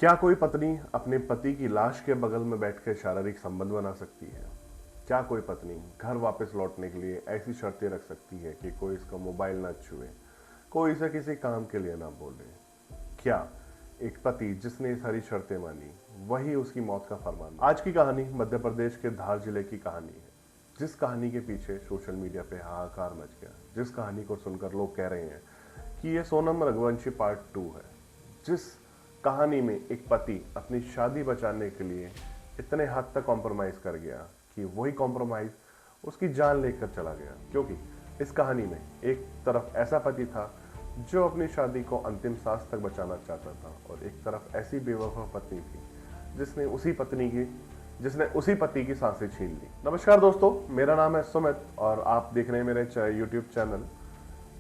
क्या कोई पत्नी अपने पति की लाश के बगल में बैठकर शारीरिक संबंध बना सकती है? क्या कोई पत्नी घर वापस लौटने के लिए ऐसी शर्तें रख सकती है कि कोई इसका मोबाइल ना छुए, कोई इसे किसी काम के लिए ना बोले? क्या एक पति जिसने ये सारी शर्तें मानी वही उसकी मौत का फरमान? आज की कहानी मध्य प्रदेश के धार जिले की कहानी है, जिस कहानी के पीछे सोशल मीडिया पे हाहाकार मच गया, जिस कहानी को सुनकर लोग कह रहे हैं कि ये सोनम रघुवंशी पार्ट 2 है। जिस कहानी में एक पति अपनी शादी बचाने के लिए इतने हद तक कॉम्प्रोमाइज कर गया कि वही कॉम्प्रोमाइज उसकी जान लेकर चला गया, क्योंकि इस कहानी में एक तरफ ऐसा पति था जो अपनी शादी को अंतिम सांस तक बचाना चाहता था और एक तरफ ऐसी बेवफा पत्नी थी जिसने उसी पति की सांसें छीन ली। नमस्कार दोस्तों, मेरा नाम है सुमित और आप देख रहे हैं मेरे यूट्यूब चैनल।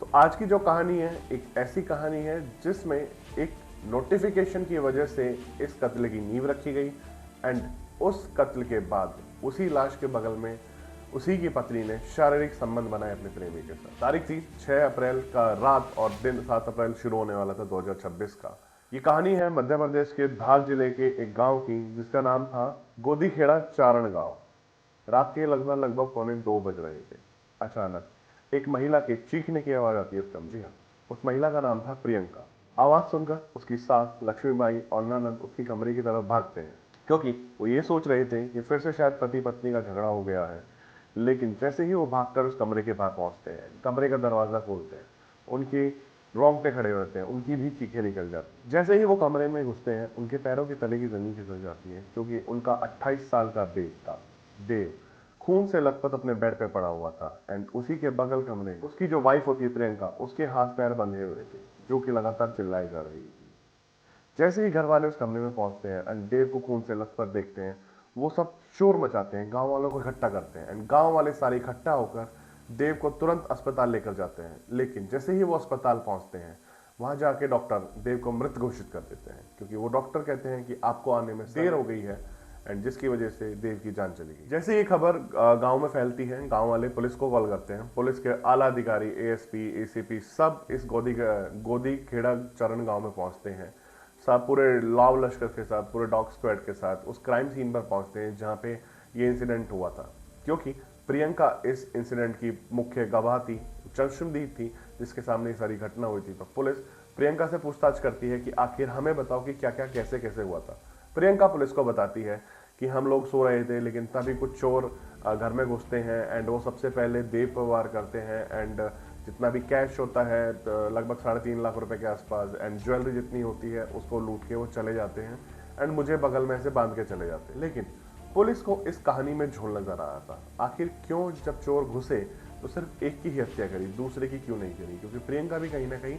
तो आज की जो कहानी है एक ऐसी कहानी है जिसमें एक नोटिफिकेशन की वजह से इस कत्ल की नींव रखी गई एंड उस कत्ल के बाद उसी लाश के बगल में उसी की पत्नी ने शारीरिक संबंध बनाए अपने प्रेमी के साथ। तारीख थी 6 अप्रैल का रात और दिन 7 अप्रैल शुरू होने वाला था 2026 का। ये कहानी है मध्य प्रदेश के धार जिले के एक गांव की जिसका नाम था गोदीखेड़ा चारण गांव। रात के लगभग 1:45 बज रहे थे। अचानक एक महिला के चीखने की आवाज आती है उस कमरे में। उस महिला का नाम था प्रियंका। आवाज सुनकर उसकी सास लक्ष्मीबाई और ननद उसकी कमरे की तरफ भागते हैं, क्योंकि वो ये सोच रहे थे कि फिर से शायद पति पत्नी का झगड़ा हो गया है। लेकिन जैसे ही वो भागकर उस कमरे के पास पहुंचते हैं, कमरे का दरवाजा खोलते हैं, उनकी रोंगटे खड़े होते हैं, उनकी भी चीखें निकल जाती हैं। जैसे ही वो कमरे में घुसते हैं, उनके पैरों के तले की जमीन खिसक जाती है, क्योंकि उनका 28 साल का बेट था देव खून से लथपथ अपने बेड पे पड़ा हुआ था एंड उसी के बगल कमरे में उसकी जो वाइफ होती है प्रियंका, उसके हाथ पैर बंधे हुए थे, जो कि लगातार चिल्लाई जा रही थी। जैसे ही घर वाले उस कमरे में पहुंचते हैं एंड देव को खून से लथपथ देखते हैं, वो सब शोर मचाते हैं, गांव वालों को इकट्ठा करते हैं एंड गांव वाले सारे इकट्ठा होकर देव को तुरंत अस्पताल लेकर जाते हैं। लेकिन जैसे ही वो अस्पताल पहुंचते हैं, वहां जाके डॉक्टर देव को मृत घोषित कर देते हैं, क्योंकि वो डॉक्टर कहते हैं कि आपको आने में देर हो गई है एंड जिसकी वजह से देव की जान चली गई। जैसे ये खबर गांव में फैलती है, गांव वाले पुलिस को कॉल करते हैं। पुलिस के आला अधिकारी एएसपी एसीपी सब इस गोदी खेड़ा चरण गांव में पहुंचते हैं। सब पूरे लाव लश्कर के साथ, पूरे डॉग स्क्वाड के साथ उस क्राइम सीन पर पहुंचते हैं जहां पे ये इंसिडेंट हुआ था, क्योंकि प्रियंका इस इंसिडेंट की मुख्य गवाह थी, चश्मदीद थी, जिसके सामने ये सारी घटना हुई थी। तो पुलिस प्रियंका से पूछताछ करती है कि आखिर हमें बताओ कि क्या क्या कैसे कैसे हुआ था। प्रियंका पुलिस को बताती है कि हम लोग सो रहे थे, लेकिन तभी कुछ चोर घर में घुसते हैं एंड वो सबसे पहले देव पर वार करते हैं एंड जितना भी कैश होता है तो लगभग 3.5 लाख रुपए के आसपास एंड ज्वेलरी जितनी होती है उसको लूट के वो चले जाते हैं एंड मुझे बगल में से बांध के चले जाते हैं। लेकिन पुलिस को इस कहानी में झोल नजर आ रहा था। आखिर क्यों जब चोर घुसे तो सिर्फ एक की ही हत्या करी, दूसरे की क्यों नहीं करी? क्योंकि प्रियंका भी कहीं ना कहीं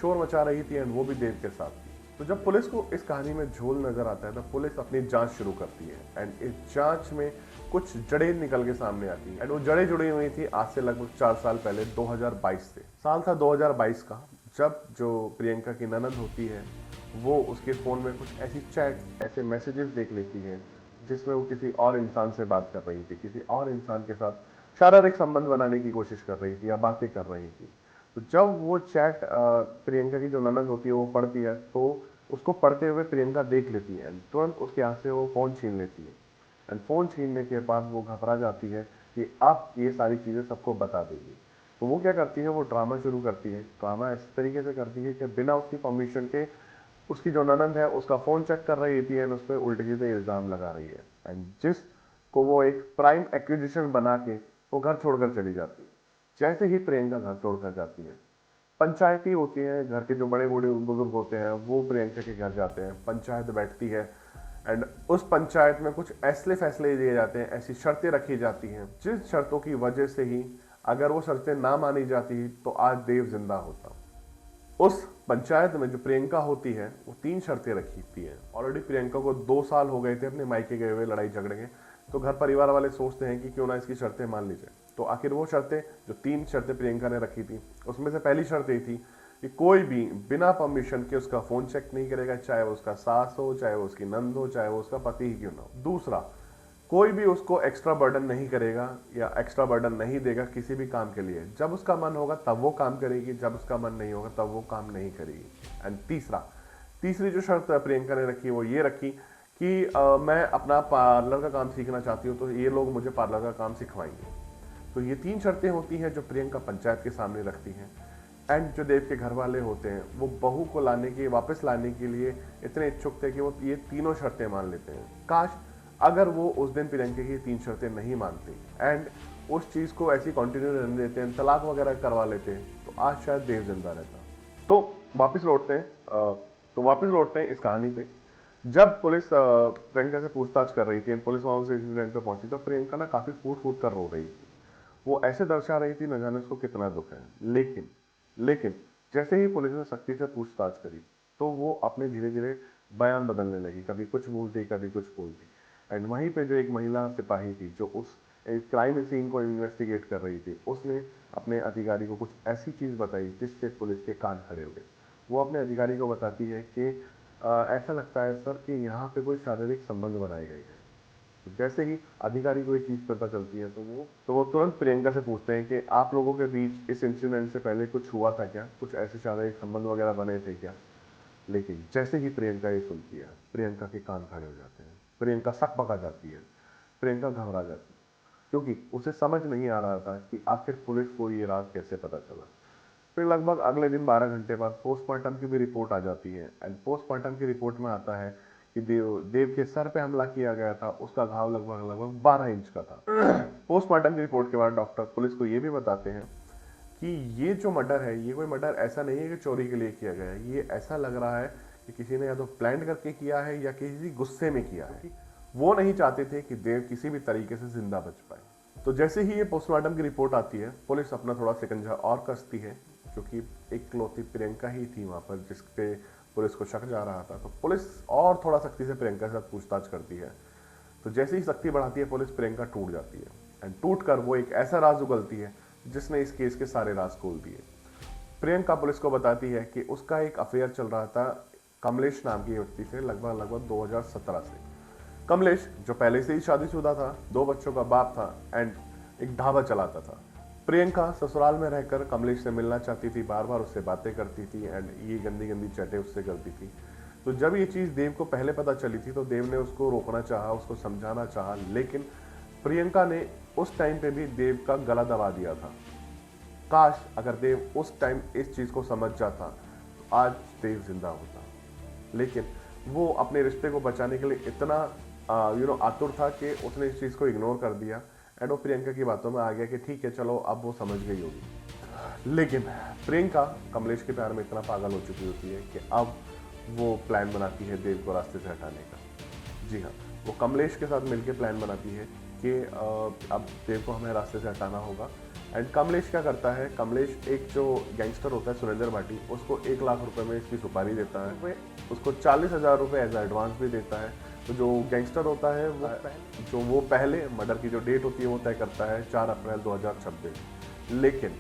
शोर मचा रही थी एंड वो भी देव के साथ थी। तो जब पुलिस को इस कहानी में झोल नजर आता है तो पुलिस अपनी जांच शुरू करती है एंड इस जांच में कुछ जड़ें निकल के सामने आती है एंड वो जड़ें जुड़ी हुई थी आज से लगभग 4 साल पहले, 2022 से। साल था 2022 का, जब जो प्रियंका की ननद होती है वो उसके फोन में कुछ ऐसी चैट, ऐसे मैसेजेस देख लेती है जिसमें वो किसी और इंसान से बात कर रही थी, किसी और इंसान के साथ शारीरिक संबंध बनाने की कोशिश कर रही थी या बातें कर रही थी। तो जब वो चैट प्रियंका की जो ननद होती है वो पढ़ती है, तो उसको पढ़ते हुए प्रियंका देख लेती है, तुरंत उसके हाथ से वो फोन छीन लेती है एंड फोन छीनने के बाद वो घबरा जाती है कि अब ये सारी चीजें सबको बता देगी। तो वो क्या करती है, वो ड्रामा शुरू करती है। ड्रामा इस तरीके से करती है कि बिना उसकी परमिशन के उसकी जो ननद है उसका फोन चेक कर रही थी एंड उस पर उल्टे सीधे इल्जाम लगा रही है एंड जिस को वो एक प्राइम एक्विजिशन बना के वो घर छोड़कर चली जाती है। जैसे ही प्रियंका घर छोड़कर जाती है, पंचायती होती है, घर के जो बड़े बूढ़े बुजुर्ग होते हैं वो प्रियंका के घर जाते हैं, पंचायत बैठती है एंड उस पंचायत में कुछ ऐसे फैसले लिए जाते हैं, ऐसी शर्तें रखी जाती हैं जिस शर्तों की वजह से ही अगर वो शर्तें ना मानी जाती तो आज देव जिंदा होता। उस पंचायत में जो प्रियंका होती है वो 3 शर्तें रखी थी है। ऑलरेडी प्रियंका को 2 साल हो गए थे अपने मायके गए हुए लड़ाई झगड़े के, तो घर परिवार वाले सोचते हैं कि क्यों ना इसकी शर्तें मान ली जाए। तो आखिर वो शर्तें, जो 3 शर्तें प्रियंका ने रखी थी, उसमें से पहली शर्त ये थी कि कोई भी बिना परमिशन के उसका फोन चेक नहीं करेगा, चाहे वो उसका सास हो, चाहे वो उसकी नंद हो, चाहे वो उसका पति ही क्यों ना हो। दूसरा, कोई भी उसको एक्स्ट्रा बर्डन नहीं करेगा या एक्स्ट्रा बर्डन नहीं देगा किसी भी काम के लिए। जब उसका मन होगा तब वो काम करेगी, जब उसका मन नहीं होगा तब वो काम नहीं करेगी। एंड तीसरा, तीसरी जो शर्त प्रियंका ने रखी वो ये रखी कि मैं अपना पार्लर का काम सीखना चाहती हूँ, तो ये लोग मुझे पार्लर का काम सिखवाएंगे। तो ये 3 शर्तें होती हैं जो प्रियंका पंचायत के सामने रखती हैं। एंड जो देव के घर वाले होते हैं वो बहू को वापस लाने के लिए इतने इच्छुक थे कि वो ये तीनों शर्तें मान लेते हैं। काश अगर वो उस दिन प्रियंका की 3 शर्तें नहीं मानती एंड उस चीज को ऐसी कंटिन्यू रहने देते हैं, तलाक वगैरह करवा लेते हैं, तो आज शायद देव जिंदा रहता। तो वापस लौटते हैं इस कहानी पे। जब पुलिस प्रियंका से पूछताछ कर रही थी, पुलिस वहां से इंसिडेंट पे पहुंची, तो प्रियंका ना काफी फूट फूट कर रो रही थी। वो ऐसे दर्शा रही थी, न जाने उसको कितना दुख है। लेकिन जैसे ही पुलिस ने सख्ती से पूछताछ करी, तो वो अपने धीरे धीरे बयान बदलने लगी। कभी कुछ बोलती, कभी कुछ बोलती। एंड वहीं पे जो एक महिला सिपाही थी जो उस क्राइम सीन को इन्वेस्टिगेट कर रही थी, उसने अपने अधिकारी को कुछ ऐसी चीज बताई जिससे पुलिस के कान खड़े हो गए। वो अपने अधिकारी को बताती है कि ऐसा लगता है सर कि यहाँ पे कोई शारीरिक संबंध बनाए गए हैं। तो जैसे ही अधिकारी को ये चीज पता चलती है, तो वो तुरंत प्रियंका से पूछते हैं कि आप लोगों के बीच इस इंसिडेंट से पहले कुछ हुआ था क्या, कुछ ऐसे शारीरिक संबंध वगैरह बने थे क्या। लेकिन जैसे ही प्रियंका ये सुनती है, प्रियंका के कान खड़े हो जाते हैं। प्रियंका सकपका जाती है, प्रियंका घबरा जाती है, क्योंकि उसे समझ नहीं आ रहा था कि आखिर पुलिस को ये राज कैसे पता चला। फिर लगभग अगले दिन 12 घंटे बाद पोस्टमार्टम की भी रिपोर्ट आ जाती है। एंड पोस्टमार्टम की रिपोर्ट में आता है कि देव के सर पे हमला किया गया था, उसका घाव लगभग 12 इंच का था। पोस्टमार्टम की रिपोर्ट के बाद डॉक्टर पुलिस को ये भी बताते हैं कि ये जो मर्डर है, ये कोई मर्डर ऐसा नहीं है कि चोरी के लिए किया गया है। ये ऐसा लग रहा है कि किसी ने या तो प्लान करके किया है या किसी गुस्से में किया है। वो नहीं चाहते थे कि देव किसी भी तरीके से जिंदा बच पाए। तो जैसे ही ये पोस्टमार्टम की रिपोर्ट आती है, पुलिस अपना थोड़ा शिकंजा और कसती है, क्योंकि इकलौती प्रियंका ही थी वहां पर जिसपे पुलिस को शक जा रहा था। तो पुलिस और थोड़ा सख्ती से प्रियंका के साथ पूछताछ करती है। तो जैसे ही सख्ती बढ़ाती है पुलिस, प्रियंका टूट जाती है। एंड टूट कर वो एक ऐसा राज उगलती है जिसने इस केस के सारे राज खोल दिए। प्रियंका पुलिस को बताती है कि उसका एक अफेयर चल रहा था कमलेश नाम की व्यक्ति से लगभग 2017 से। कमलेश जो पहले से ही शादीशुदा था, 2 बच्चों का बाप था एंड एक ढाबा चलाता था। प्रियंका ससुराल में रहकर कमलेश से मिलना चाहती थी, बार बार उससे बातें करती थी एंड ये गंदी गंदी चैटें उससे करती थी। तो जब ये चीज़ देव को पहले पता चली थी, तो देव ने उसको रोकना चाहा, उसको समझाना चाहा, लेकिन प्रियंका ने उस टाइम पे भी देव का गला दबा दिया था। काश अगर देव उस टाइम इस चीज़ को समझ जाता तो आज देव जिंदा होता। लेकिन वो अपने रिश्ते को बचाने के लिए इतना आतुर था कि उसने इस चीज़ को इग्नोर कर दिया एंड वो प्रियंका की बातों में आ गया कि ठीक है चलो, अब वो समझ गई होगी। लेकिन प्रियंका कमलेश के प्यार में इतना पागल हो चुकी होती है कि अब वो प्लान बनाती है देव को रास्ते से हटाने का। जी हाँ, वो कमलेश के साथ मिलकर प्लान बनाती है कि अब देव को हमें रास्ते से हटाना होगा। एंड कमलेश क्या करता है, कमलेश एक जो गैंगस्टर होता है सुरेंद्र भाटी, उसको 1 लाख रुपए में इसकी सुपारी देता है, उसको 40,000 रुपये एज एडवांस भी देता है। तो जो गैंगस्टर होता है वो पहले मर्डर की जो डेट होती है वो तय करता है 4 अप्रैल 2026। लेकिन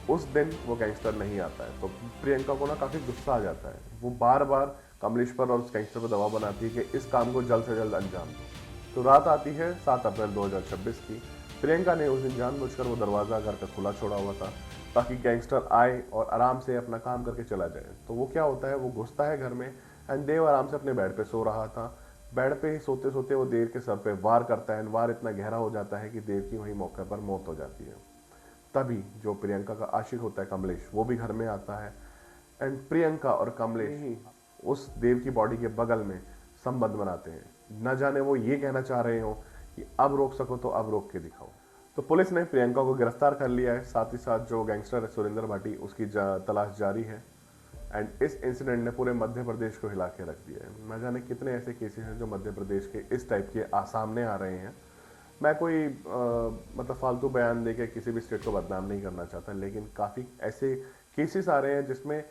उस दिन वो गैंगस्टर नहीं आता है। तो प्रियंका को ना काफ़ी गुस्सा आ जाता है। वो बार बार कमलेश पर और उस गैंगस्टर पर दबाव बनाती है कि इस काम को जल्द से जल्द अंजाम दो। तो रात आती है 7 अप्रैल 2026 की। प्रियंका ने उस दिन जानबूझकर वो दरवाज़ा घर का खुला छोड़ा हुआ था ताकि गैंगस्टर आए और आराम से अपना काम करके चला जाए। तो वो क्या होता है, वो घुसता है घर में एंड देव आराम से अपने बेड पे सो रहा था। बेड पे ही सोते सोते वो देव के सर पे वार करता है। वार इतना गहरा हो जाता है कि देव की वही मौके पर मौत हो जाती है। तभी जो प्रियंका का आशिक होता है कमलेश, वो भी घर में आता है एंड प्रियंका और कमलेश उस देव की बॉडी के बगल में संबंध बनाते हैं। न जाने वो ये कहना चाह रहे हो कि अब रोक सको तो अब रोक के दिखाओ। तो पुलिस ने प्रियंका को गिरफ्तार कर लिया है। साथ ही साथ जो गैंगस्टर है सुरेंद्र भाटी, उसकी तलाश जारी है। एंड इस इंसिडेंट ने पूरे मध्य प्रदेश को हिला के रख दिया है। न जाने कितने ऐसे केसेस हैं जो मध्य प्रदेश के इस टाइप के सामने आ रहे हैं। मैं कोई मतलब फालतू बयान देके किसी भी स्टेट को बदनाम नहीं करना चाहता, लेकिन काफ़ी ऐसे केसेस आ रहे हैं जिसमें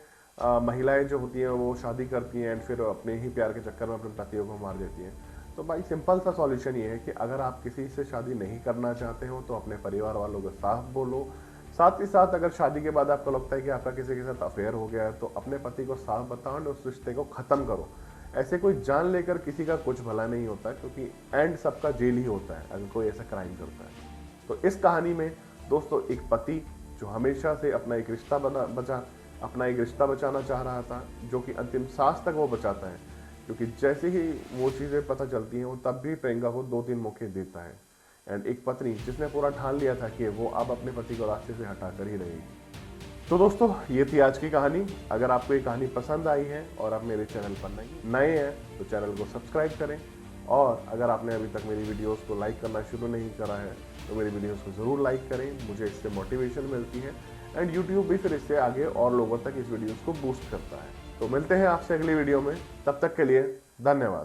महिलाएं जो होती हैं वो शादी करती हैं एंड फिर अपने ही प्यार के चक्कर में अपने पतियों को मार देती हैं। तो भाई सिंपल सा सॉल्यूशन ये है कि अगर आप किसी से शादी नहीं करना चाहते हो तो अपने परिवार वालों को साफ बोलो। साथ ही साथ अगर शादी के बाद आपको लगता है कि आपका किसी के साथ अफेयर हो गया है तो अपने पति को साफ बताओ और उस रिश्ते को ख़त्म करो। ऐसे कोई जान लेकर किसी का कुछ भला नहीं होता, क्योंकि एंड सबका जेल ही होता है अगर कोई ऐसा क्राइम करता है। तो इस कहानी में दोस्तों एक पति जो हमेशा से अपना एक रिश्ता बचा अपना एक रिश्ता बचाना चाह रहा था, जो कि अंतिम सांस तक वो बचाता है, क्योंकि जैसे ही वो चीज़ें पता चलती हैं वो तब भी प्रियंका को 2-3 मौके देता है। एंड एक पत्नी जिसने पूरा ठान लिया था कि वो अब अपने पति को रास्ते से हटा कर ही रहेगी। तो दोस्तों, ये थी आज की कहानी। अगर आपको ये कहानी पसंद आई है और आप मेरे चैनल पर नए हैं तो चैनल को सब्सक्राइब करें, और अगर आपने अभी तक मेरी वीडियोस को लाइक करना शुरू नहीं करा है तो मेरी वीडियोस को ज़रूर लाइक करें, मुझे इससे मोटिवेशन मिलती है एंड यूट्यूब भी फिर इससे आगे और लोगों तक इस वीडियोस को बूस्ट करता है। तो मिलते हैं आपसे अगली वीडियो में, तब तक के लिए धन्यवाद।